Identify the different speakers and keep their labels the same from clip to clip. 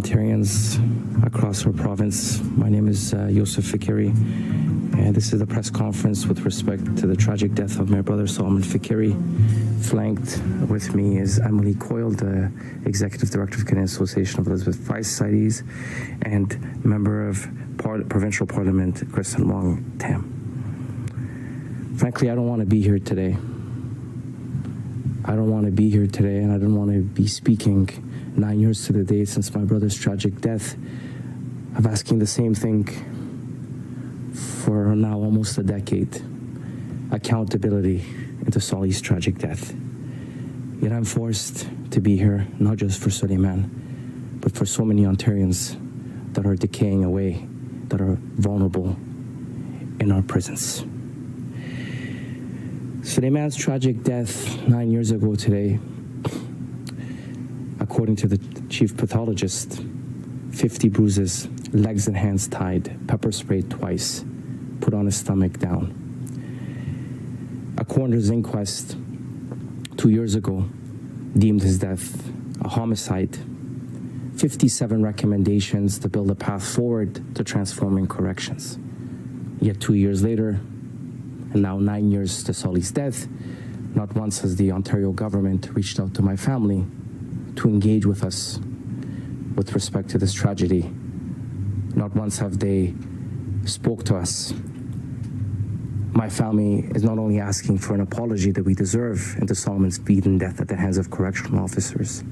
Speaker 1: Ontarians across our province. My name is Yusuf Fikiri, and this is a press conference with respect to the tragic death of my brother Solomon Fikiri. Flanked with me is Emily Coyle, the Executive Director of Canadian Association of Elizabeth Price Societies, and member of Provincial Parliament, Kristyn Wong-Tam. Frankly, I don't want to be here today. I don't want to be here today, and I don't want to be speaking 9 years to the day since my brother's tragic death. I'm asking the same thing for now almost a decade. Accountability into Soli's tragic death. Yet I'm forced to be here, not just for Suleiman, but for so many Ontarians that are decaying away, that are vulnerable in our prisons. Suleiman's tragic death 9 years ago today, according to the chief pathologist, 50 bruises, legs and hands tied, pepper sprayed twice, put on his stomach down. A coroner's inquest 2 years ago deemed his death a homicide. 57 recommendations to build a path forward to transforming corrections. Yet 2 years later, and now 9 years to Soli's death, not once has the Ontario government reached out to my family to engage with us with respect to this tragedy. Not once have they spoke to us. My family is not only asking for an apology that we deserve into Solomon's beaten death at the hands of correctional officers,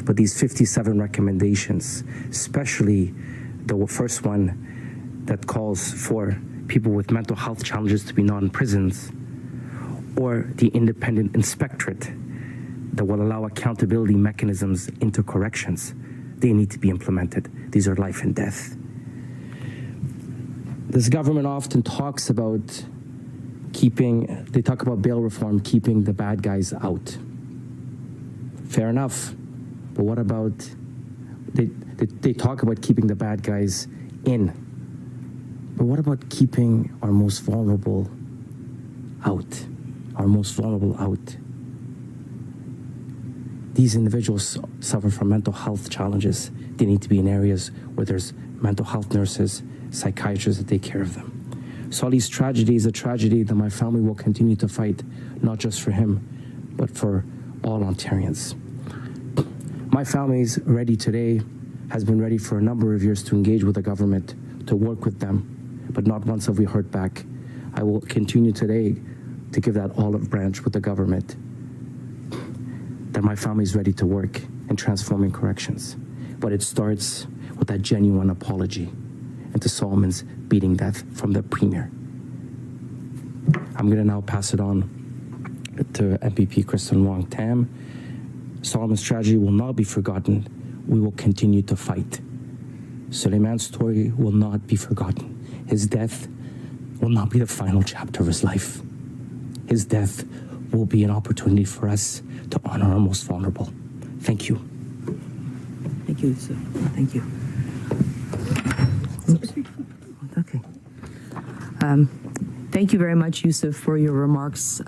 Speaker 1: but these 57 recommendations, especially the first one that calls for people with mental health challenges to be not in prisons, or the independent inspectorate that will allow accountability mechanisms into corrections, they need to be implemented. These are life and death. This government often talks about they talk about bail reform, keeping the bad guys out. Fair enough, but what about, they talk about keeping the bad guys in, but what about keeping our most vulnerable out? Our most vulnerable out. These individuals suffer from mental health challenges. They need to be in areas where there's mental health nurses, psychiatrists that take care of them. Soli's tragedy is a tragedy that my family will continue to fight, not just for him, but for all Ontarians. My family's ready today, has been ready for a number of years to engage with the government, to work with them, but not once have we heard back. I will continue today to give that olive branch with the government, that my family is ready to work in transforming corrections. But it starts with that genuine apology into Solomon's beating death from the Premier. I'm going to now pass it on to MPP Kristyn Wong-Tam. Solomon's tragedy will not be forgotten. We will continue to fight. Suleiman's story will not be forgotten. His death will not be the final chapter of his life. His death will be an opportunity for us to honor our most vulnerable. Thank you.
Speaker 2: Thank you, sir. Thank you. Oops. Okay. Thank you very much, Yusuf, for your remarks.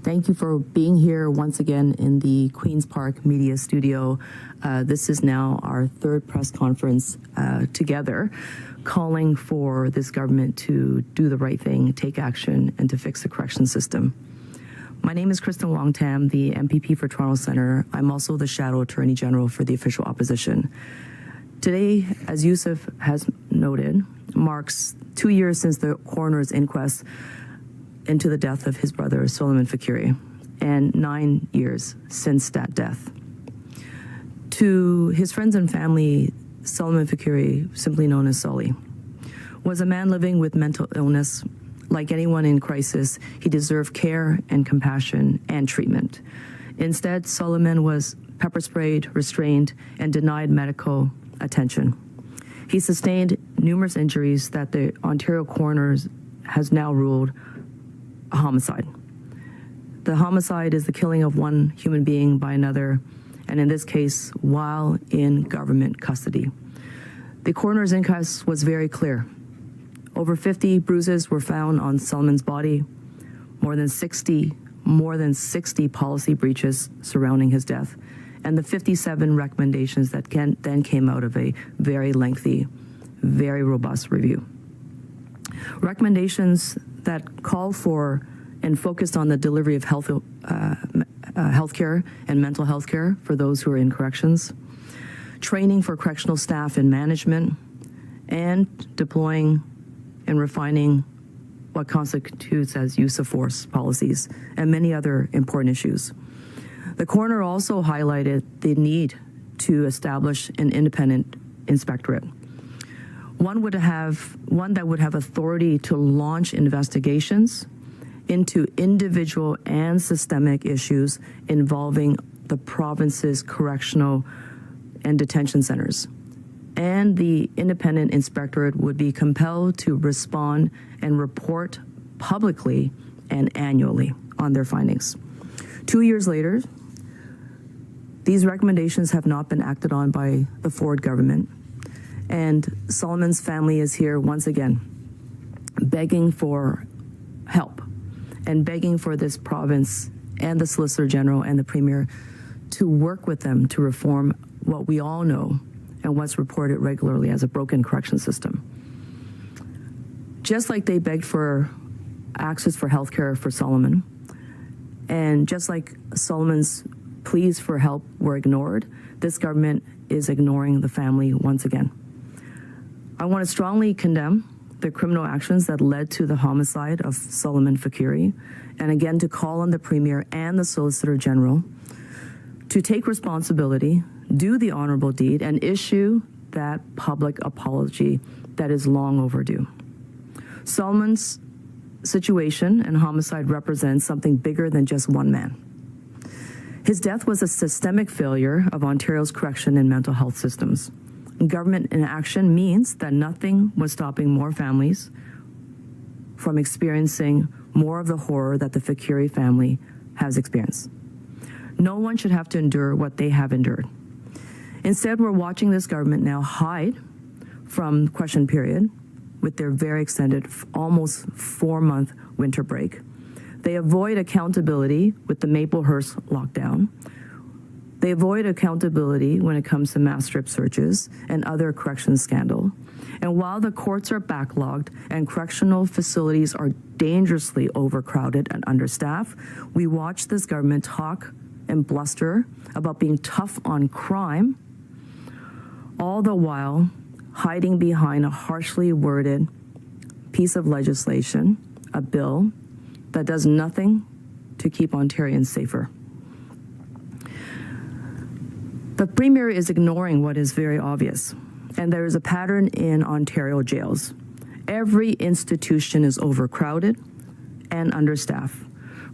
Speaker 2: Thank you for being here once again in the Queen's Park Media Studio. This is now our third press conference together, calling for this government to do the right thing, take action, and to fix the correction system. My name is Kristyn Wong-Tam, the MPP for Toronto Centre. I'm also the Shadow Attorney General for the official opposition. Today, as Yusuf has noted, marks 2 years since the coroner's inquest into the death of his brother, Solomon Fikiri, and 9 years since that death. To his friends and family, Solomon Fikiri, simply known as Soli, was a man living with mental illness. Like anyone in crisis, he deserved care and compassion and treatment. Instead, Solomon was pepper sprayed, restrained, and denied medical attention. He sustained numerous injuries that the Ontario coroner has now ruled a homicide. The homicide is the killing of one human being by another, and in this case, while in government custody. The coroner's inquest was very clear. Over 50 bruises were found on Solomon's body, more than 60 policy breaches surrounding his death, and the 57 recommendations that then came out of a very lengthy, very robust review. Recommendations that call for and focused on the delivery of healthcare and mental health care for those who are in corrections, training for correctional staff and management, and deploying and refining what constitutes as use of force policies, and many other important issues. The coroner also highlighted the need to establish an independent inspectorate, one that would have authority to launch investigations into individual and systemic issues involving the province's correctional and detention centers. And the independent inspectorate would be compelled to respond and report publicly and annually on their findings. 2 years later, these recommendations have not been acted on by the Ford government, and Solomon's family is here once again, begging for help and begging for this province and the Solicitor General and the Premier to work with them to reform what we all know and what's reported regularly as a broken correction system. Just like they begged for access for healthcare for Solomon, and just like Solomon's pleas for help were ignored, this government is ignoring the family once again. I want to strongly condemn the criminal actions that led to the homicide of Solomon Fakiri, and again to call on the Premier and the Solicitor General to take responsibility, do the honorable deed, and issue that public apology that is long overdue. Solomon's situation and homicide represents something bigger than just one man. His death was a systemic failure of Ontario's correction and mental health systems. Government inaction means that nothing was stopping more families from experiencing more of the horror that the Fakiri family has experienced. No one should have to endure what they have endured. Instead, we're watching this government now hide from question period with their very extended, almost 4-month winter break. They avoid accountability with the Maplehurst lockdown. They avoid accountability when it comes to mass strip searches and other corrections scandal. And while the courts are backlogged and correctional facilities are dangerously overcrowded and understaffed, we watch this government talk and bluster about being tough on crime, all the while hiding behind a harshly worded piece of legislation, a bill that does nothing to keep Ontarians safer. The Premier is ignoring what is very obvious, and there is a pattern in Ontario jails. Every institution is overcrowded and understaffed.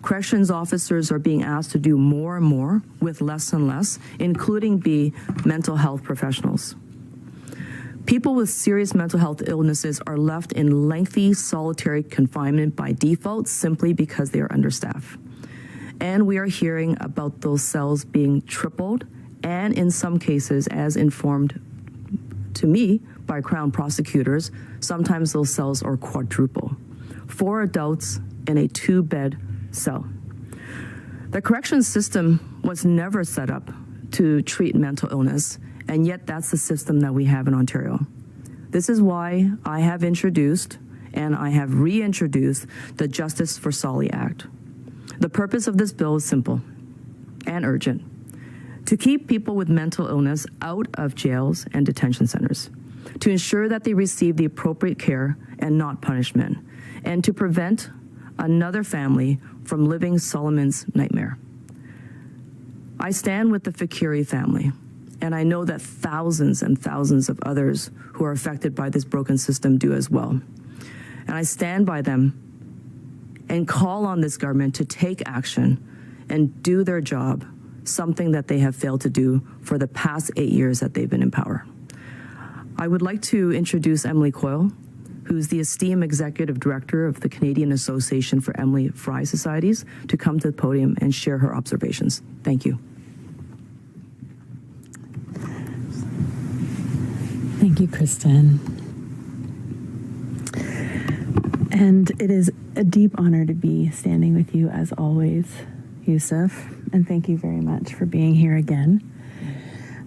Speaker 2: Corrections officers are being asked to do more and more with less and less, including be mental health professionals. People with serious mental health illnesses are left in lengthy solitary confinement by default simply because they are understaffed. And we are hearing about those cells being tripled, and in some cases, as informed to me by Crown prosecutors, sometimes those cells are quadruple. 4 adults in a 2-bed cell. The corrections system was never set up to treat mental illness, and yet that's the system that we have in Ontario. This is why I have introduced and I have reintroduced the Justice for Soli Act. The purpose of this bill is simple and urgent: to keep people with mental illness out of jails and detention centers, to ensure that they receive the appropriate care and not punishment, and to prevent another family from living Solomon's nightmare. I stand with the Fakiri family, and I know that thousands and thousands of others who are affected by this broken system do as well. And I stand by them and call on this government to take action and do their job, something that they have failed to do for the past 8 years that they've been in power. I would like to introduce Emily Coyle, who's the esteemed Executive Director of the Canadian Association for Emily Fry Societies, to come to the podium and share her observations. Thank you.
Speaker 3: Thank you, Kristyn. And it is a deep honor to be standing with you as always, Yusuf. And thank you very much for being here again.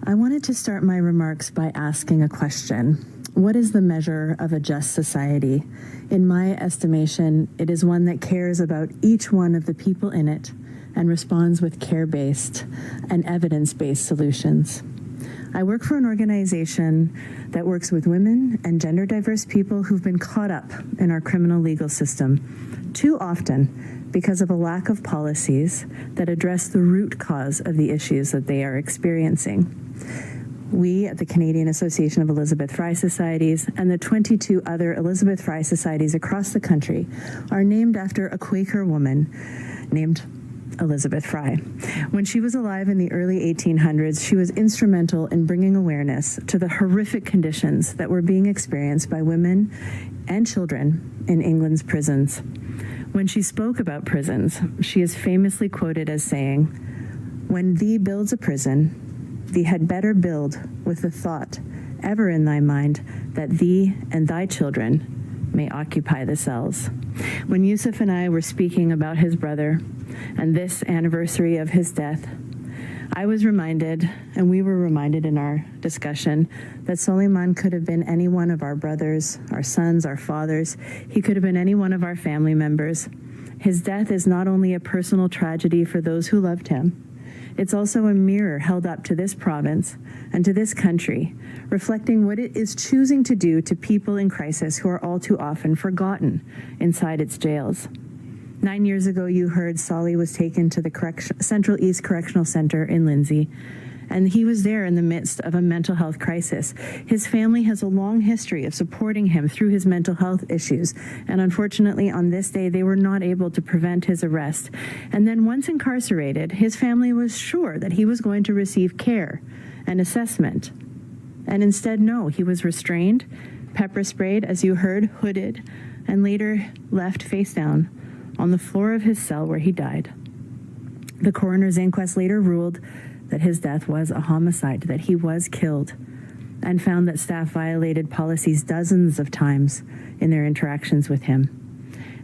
Speaker 3: I wanted to start my remarks by asking a question. What is the measure of a just society? In my estimation, it is one that cares about each one of the people in it and responds with care-based and evidence-based solutions. I work for an organization that works with women and gender diverse people who've been caught up in our criminal legal system too often because of a lack of policies that address the root cause of the issues that they are experiencing. We at the Canadian Association of Elizabeth Fry Societies and the 22 other Elizabeth Fry Societies across the country are named after a Quaker woman named Elizabeth Fry. When she was alive in the early 1800s, she was instrumental in bringing awareness to the horrific conditions that were being experienced by women and children in England's prisons. When she spoke about prisons, she is famously quoted as saying, "When thee builds a prison, thee had better build with the thought ever in thy mind that thee and thy children may occupy the cells." When Yusuf and I were speaking about his brother and this anniversary of his death, I was reminded, and we were reminded in our discussion, that Soliman could have been any one of our brothers, our sons, our fathers. He could have been any one of our family members. His death is not only a personal tragedy for those who loved him, it's also a mirror held up to this province and to this country, reflecting what it is choosing to do to people in crisis who are all too often forgotten inside its jails. 9 years ago, you heard Soli was taken to the Central East Correctional Center in Lindsay, and he was there in the midst of a mental health crisis. His family has a long history of supporting him through his mental health issues, and unfortunately on this day they were not able to prevent his arrest. And then once incarcerated, his family was sure that he was going to receive care and assessment. And instead, no, he was restrained, pepper sprayed, as you heard, hooded, and later left face down on the floor of his cell where he died. The coroner's inquest later ruled that his death was a homicide, that he was killed, and found that staff violated policies dozens of times in their interactions with him.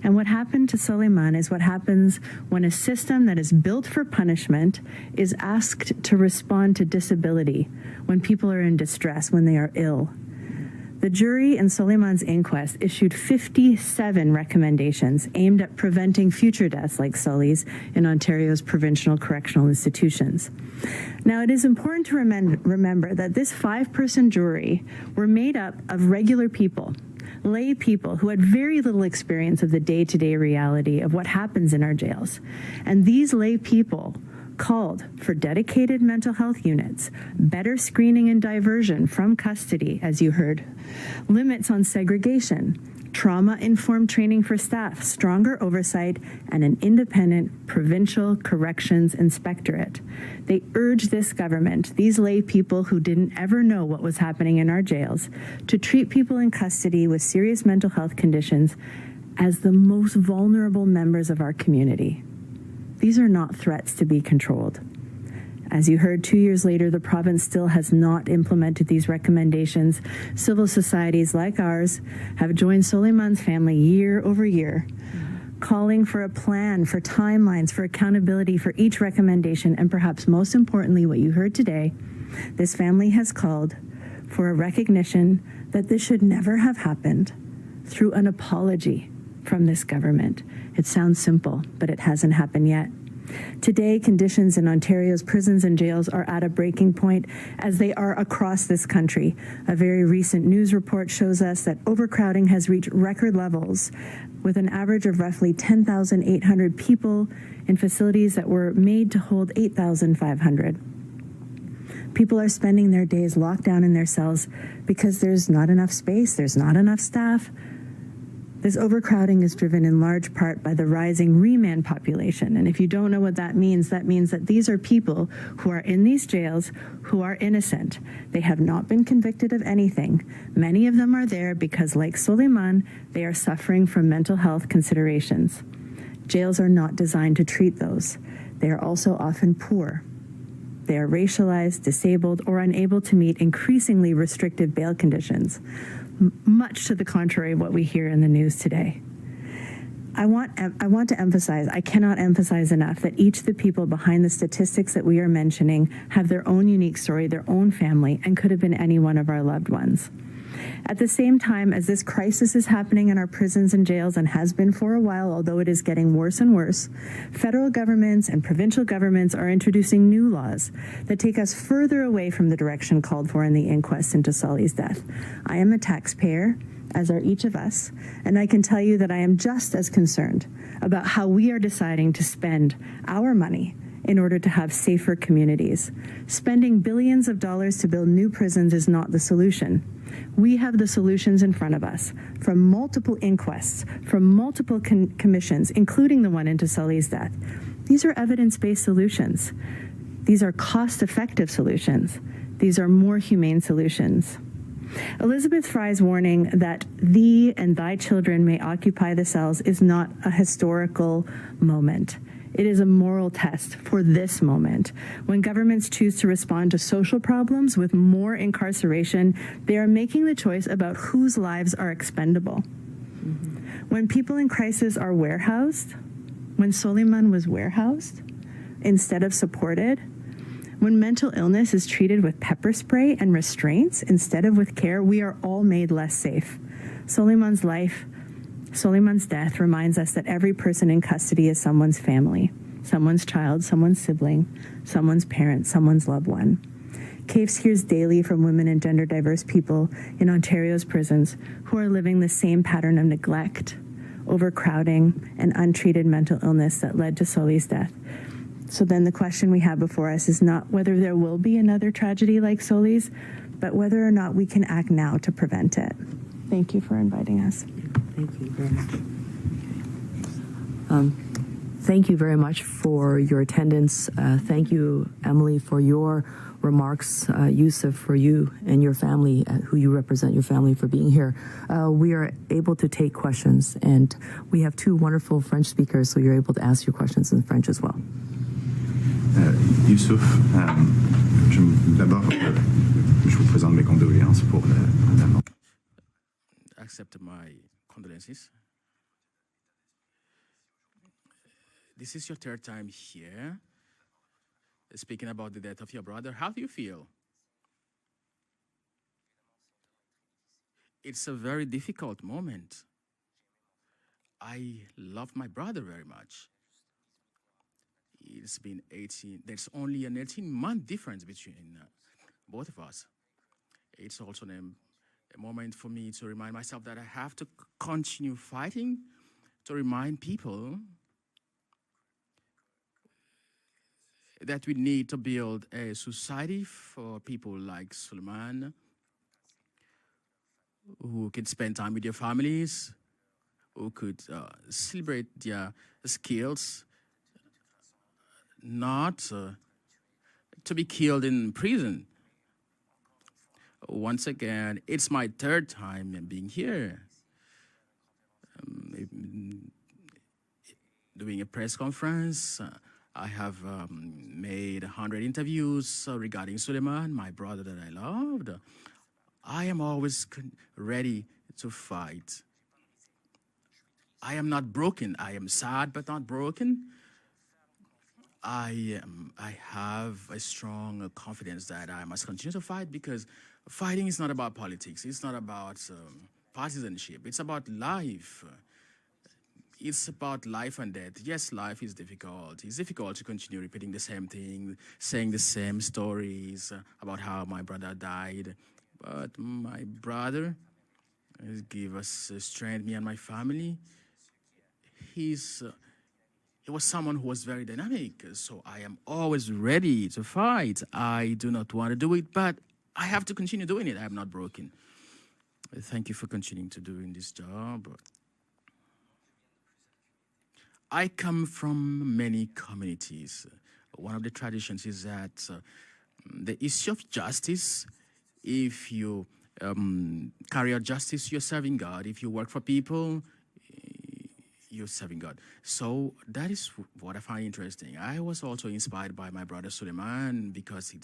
Speaker 3: And what happened to Soliman is what happens when a system that is built for punishment is asked to respond to disability, when people are in distress, when they are ill. The jury in Soliman's inquest issued 57 recommendations aimed at preventing future deaths like Soli's in Ontario's provincial correctional institutions. Now, it is important to remember that this 5-person jury were made up of regular people, lay people who had very little experience of the day-to-day reality of what happens in our jails. And these lay people called for dedicated mental health units, better screening and diversion from custody, as you heard, limits on segregation, trauma-informed training for staff, stronger oversight, and an independent provincial corrections inspectorate. They urge this government, these lay people who didn't ever know what was happening in our jails, to treat people in custody with serious mental health conditions as the most vulnerable members of our community. These are not threats to be controlled. As you heard, 2 years later, the province still has not implemented these recommendations. Civil societies like ours have joined Soliman's family year over year, calling for a plan, for timelines, for accountability for each recommendation, and perhaps most importantly, what you heard today, this family has called for a recognition that this should never have happened through an apology from this government. It sounds simple, but it hasn't happened yet. Today, conditions in Ontario's prisons and jails are at a breaking point, as they are across this country. A very recent news report shows us that overcrowding has reached record levels, with an average of roughly 10,800 people in facilities that were made to hold 8,500. People are spending their days locked down in their cells because there's not enough space, there's not enough staff. This overcrowding is driven in large part by the rising remand population. And if you don't know what that means that these are people who are in these jails who are innocent. They have not been convicted of anything. Many of them are there because, like Soliman, they are suffering from mental health considerations. Jails are not designed to treat those. They are also often poor. They are racialized, disabled, or unable to meet increasingly restrictive bail conditions, much to the contrary of what we hear in the news today. I want to emphasize, I cannot emphasize enough that each of the people behind the statistics that we are mentioning have their own unique story, their own family, and could have been any one of our loved ones. At the same time as this crisis is happening in our prisons and jails and has been for a while, although it is getting worse and worse, federal governments and provincial governments are introducing new laws that take us further away from the direction called for in the inquest into Soli's death. I am a taxpayer, as are each of us, and I can tell you that I am just as concerned about how we are deciding to spend our money in order to have safer communities. Spending billions of dollars to build new prisons is not the solution. We have the solutions in front of us from multiple inquests, from multiple commissions, including the one into Soli's death. These are evidence-based solutions. These are cost-effective solutions. These are more humane solutions. Elizabeth Fry's warning that thee and thy children may occupy the cells is not a historical moment. It is a moral test for this moment. When governments choose to respond to social problems with more incarceration, they are making the choice about whose lives are expendable. When people in crisis are warehoused, when Soliman was warehoused instead of supported, when mental illness is treated with pepper spray and restraints instead of with care, we are all made less safe. Soliman's death reminds us that every person in custody is someone's family, someone's child, someone's sibling, someone's parent, someone's loved one. CAFES hears daily from women and gender diverse people in Ontario's prisons who are living the same pattern of neglect, overcrowding, and untreated mental illness that led to Soli's death. So then the question we have before us is not whether there will be another tragedy like Soli's, but whether or not we can act now to prevent it. Thank you for inviting us.
Speaker 2: Thank you very much. Thank you very much for your attendance. Thank you, Emily, for your remarks. Yusuf, for you and your family, who you represent, your family, for being here. We are able to take questions, and we have two wonderful French speakers, so you're able to ask your questions in French as well.
Speaker 4: Youssouf, d'abord, je vous présente mes condoléances pour la mort. Accept my condolences. This is your third time here, speaking about the death of your brother. How do you feel? It's a very difficult moment. I love my brother very much. It's been 18, there's only an 18-month difference between both of us. It's also a moment for me to remind myself that I have to continue fighting, to remind people that we need to build a society for people like Suleiman, who could spend time with their families, who could celebrate their skills, not to be killed in prison. Once again, it's my third time being here, doing a press conference. I have made 100 interviews regarding Suleiman, my brother that I loved. I am always ready to fight. I am not broken. I am sad but not broken. I have a strong confidence that I must continue to fight, because fighting is not about politics. It's not about partisanship. It's about life. It's about life and death. Yes, life is difficult. It's difficult to continue repeating the same thing, saying the same stories about how my brother died. But my brother gave us strength, me and my family. He was someone who was very dynamic, so I am always ready to fight. I do not want to do it, but I have to continue doing it. I am not broken. Thank you for continuing to doing this job. I come from many communities. One of the traditions is that the issue of justice, if you carry out justice, you're serving God. If you work for people, you're serving God. So that is what I find interesting. I was also inspired by my brother Suleiman, because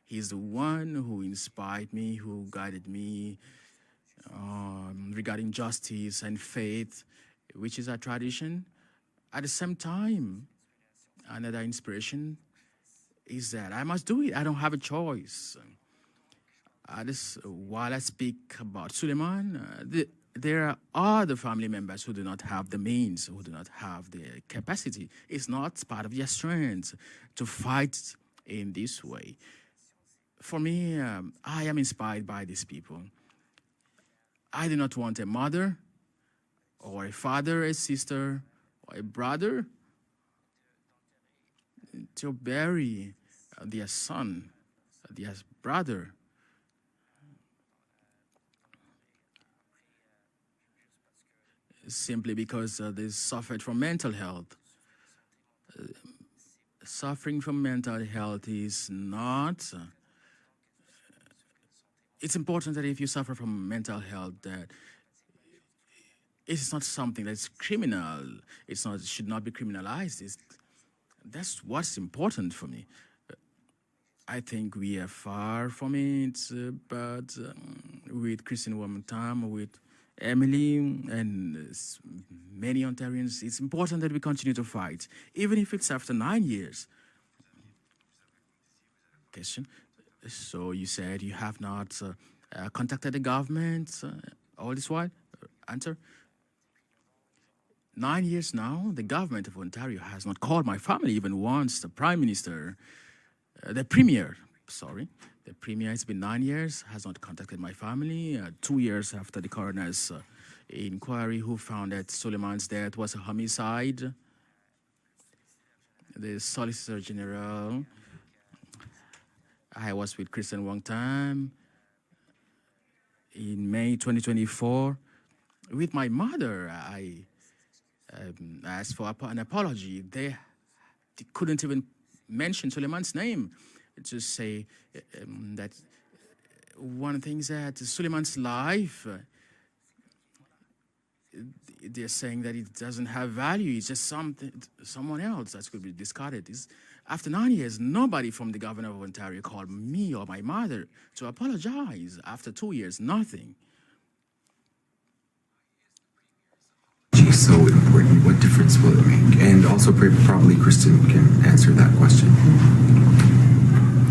Speaker 4: he's the one who inspired me, who guided me regarding justice and faith which is our tradition. At the same time, another inspiration is that I must do it. I don't have a choice. While I speak about Suleiman, there are other family members who do not have the means, who do not have the capacity. It's not part of their strength to fight in this way. For me, I am inspired by these people. I do not want a mother or a father, a sister, or a brother to bury their son, their brother. Simply because they suffered from mental health. Suffering from mental health is not... it's important that if you suffer from mental health, that it's not something that's criminal. It should not be criminalized. That's what's important for me. I think we are far from it, but with Kristyn Wong-Tam, with Emily, and many Ontarians, it's important that we continue to fight, even if it's after 9 years. Question. So you said you have not contacted the government all this while? Answer. 9 years now, the government of Ontario has not called my family even once. The Prime Minister, the Premier, it's been 9 years, has not contacted my family. 2 years after the coroner's inquiry, who found that Suleiman's death was a homicide. The Solicitor General, I was with Kristyn Wong-Tam in May 2024. With my mother, I asked for an apology. They couldn't even mention Suleiman's name. Just say that one thing is that Suleiman's life, they're saying that it doesn't have value. It's just someone else that could be discarded. After 9 years, nobody from the governor of Ontario called me or my mother to apologize. After 2 years, nothing.
Speaker 5: It's so important. What difference will it make? And also, probably Kristyn can answer that question.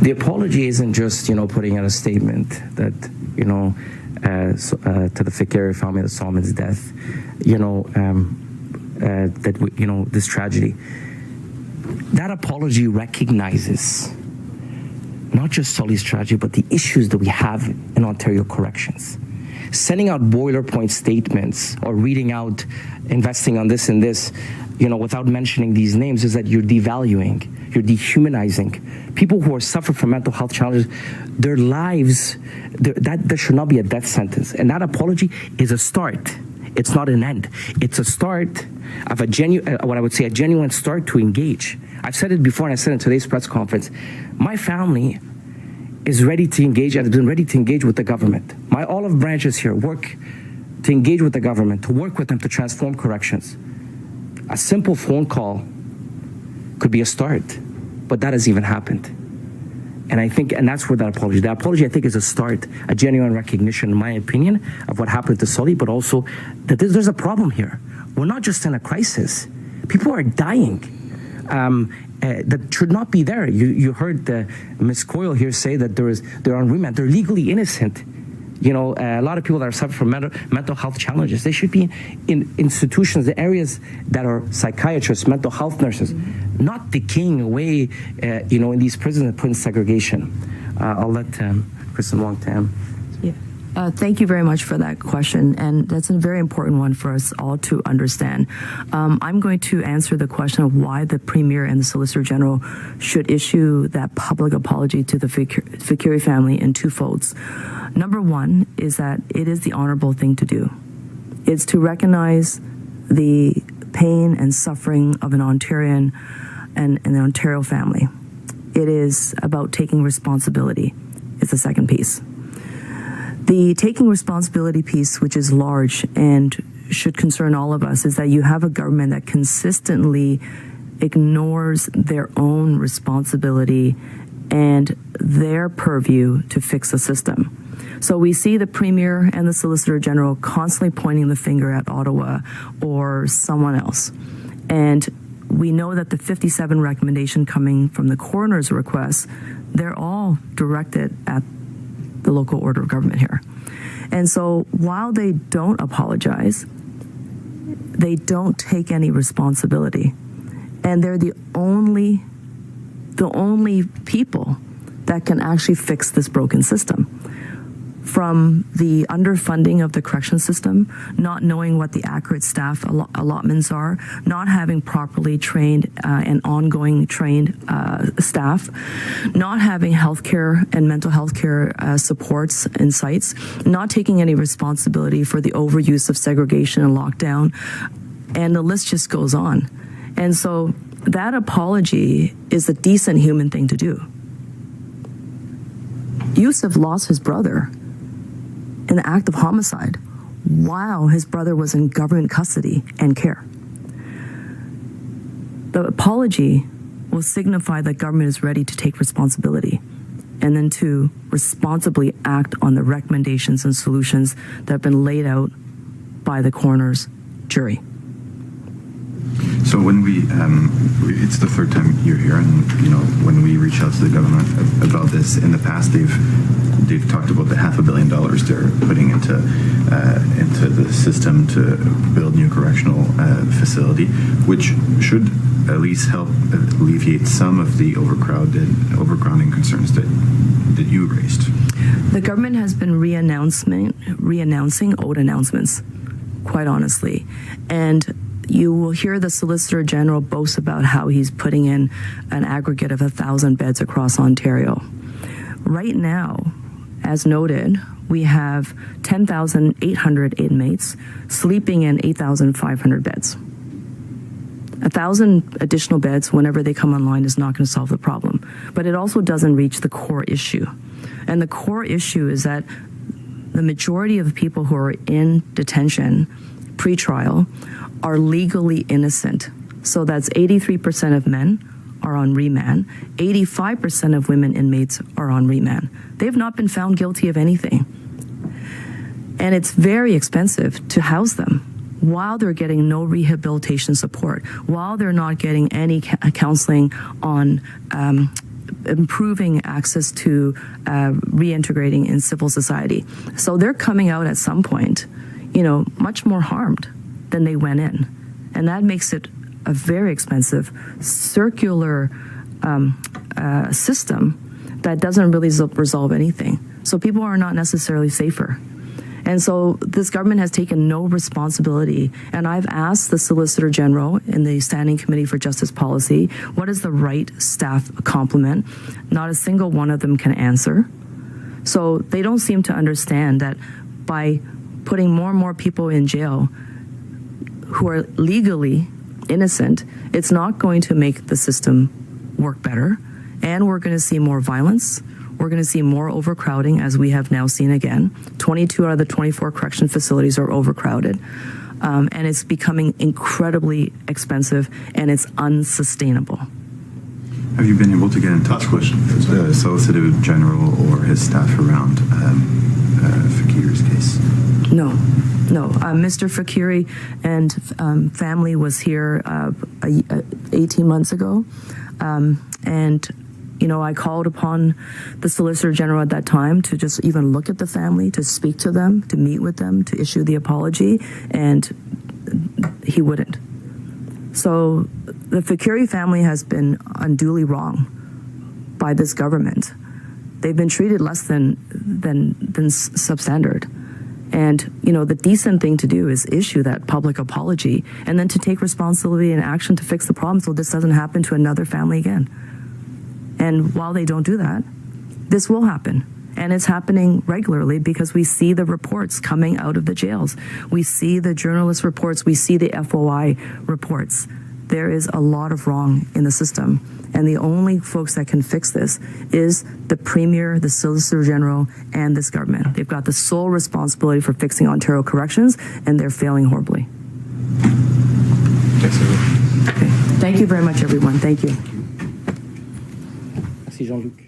Speaker 1: The apology isn't just, putting out a statement that, to the Fikiri family of Solomon's death, that, this tragedy. That apology recognizes not just Soli's tragedy, but the issues that we have in Ontario corrections. Sending out boilerplate statements or reading out investing on this and this, without mentioning these names, is that you're devaluing, you're dehumanizing people who are suffering from mental health challenges. Their lives, there should not be a death sentence. And that apology is a start. It's not an end. It's a start of a genuine start to engage. I've said it before, and I said it in today's press conference. My family is ready to engage and has been ready to engage with the government. My olive branches here work to engage with the government, to work with them to transform corrections. A simple phone call could be a start, but that has even happened. And that's where that apology, I think, is a start, a genuine recognition, in my opinion, of what happened to Soli, but also that there's a problem here. We're not just in a crisis. People are dying. That should not be there. You heard Ms. Coyle here say that they're on remand. They're legally innocent. A lot of people that are suffering from mental health challenges, they should be in institutions, the areas that are psychiatrists, mental health nurses, not decaying away, in these prisons and put in segregation. I'll let Kristyn Wong-Tam.
Speaker 2: Yeah. Thank you very much for that question, and that's a very important one for us all to understand. I'm going to answer the question of why the Premier and the Solicitor General should issue that public apology to the Fikiri family in two folds. Number one is that it is the honorable thing to do. It's to recognize the pain and suffering of an Ontarian and an Ontario family. It is about taking responsibility. It's the second piece. The taking responsibility piece, which is large and should concern all of us, is that you have a government that consistently ignores their own responsibility and their purview to fix the system. So we see the Premier and the Solicitor General constantly pointing the finger at Ottawa or someone else. And we know that the 57 recommendation coming from the coroner's request, they're all directed at the local order of government here. And so while they don't apologize, they don't take any responsibility. And they're the only people that can actually fix this broken system. From the underfunding of the correction system, not knowing what the accurate staff allotments are, not having properly trained and ongoing trained staff, not having healthcare and mental health care supports and sites, not taking any responsibility for the overuse of segregation and lockdown, and the list just goes on. And so that apology is a decent human thing to do. Yusuf lost his brother in an act of homicide while his brother was in government custody and care. The apology will signify that government is ready to take responsibility and then to responsibly act on the recommendations and solutions that have been laid out by the coroner's jury.
Speaker 6: So when it's the third time you're here, and when we reach out to the government about this in the past, they've talked about the $500 million they're putting into the system to build new correctional facility, which should at least help alleviate some of the overcrowding concerns that you raised.
Speaker 2: The government has been re-announcing old announcements, quite honestly, and you will hear the Solicitor General boast about how he's putting in an aggregate of 1,000 beds across Ontario. Right now, as noted, we have 10,800 inmates sleeping in 8,500 beds. 1,000 additional beds whenever they come online is not going to solve the problem. But it also doesn't reach the core issue. And the core issue is that the majority of people who are in detention pre-trial are legally innocent. So that's 83% of men are on remand. 85% of women inmates are on remand. They've not been found guilty of anything. And it's very expensive to house them while they're getting no rehabilitation support, while they're not getting any counseling on improving access to reintegrating in civil society. So they're coming out at some point, much more harmed than they went in. And that makes it a very expensive circular system that doesn't really resolve anything. So people are not necessarily safer. And so this government has taken no responsibility. And I've asked the Solicitor General in the Standing Committee for Justice Policy, what is the right staff complement? Not a single one of them can answer. So they don't seem to understand that by putting more and more people in jail who are legally innocent, it's not going to make the system work better. And we're going to see more violence. We're going to see more overcrowding, as we have now seen again. 22 out of the 24 correction facilities are overcrowded. And it's becoming incredibly expensive, and it's unsustainable.
Speaker 6: Have you been able to get in touch with the Solicitor General or his staff around Fakir's case?
Speaker 2: No. Mr. Fakiri and family was here 18 months ago. And I called upon the Solicitor General at that time to just even look at the family, to speak to them, to meet with them, to issue the apology, and he wouldn't. So the Fakiri family has been unduly wrong by this government. They've been treated less than substandard. And, the decent thing to do is issue that public apology and then to take responsibility and action to fix the problem so this doesn't happen to another family again. And while they don't do that, this will happen. And it's happening regularly because we see the reports coming out of the jails. We see the journalist reports. We see the FOI reports. There is a lot of wrong in the system. And the only folks that can fix this is the Premier, the Solicitor General, and this government. They've got the sole responsibility for fixing Ontario corrections, and they're failing horribly. Okay. Thank you very much, everyone. Thank you.
Speaker 1: Merci, Jean-Luc.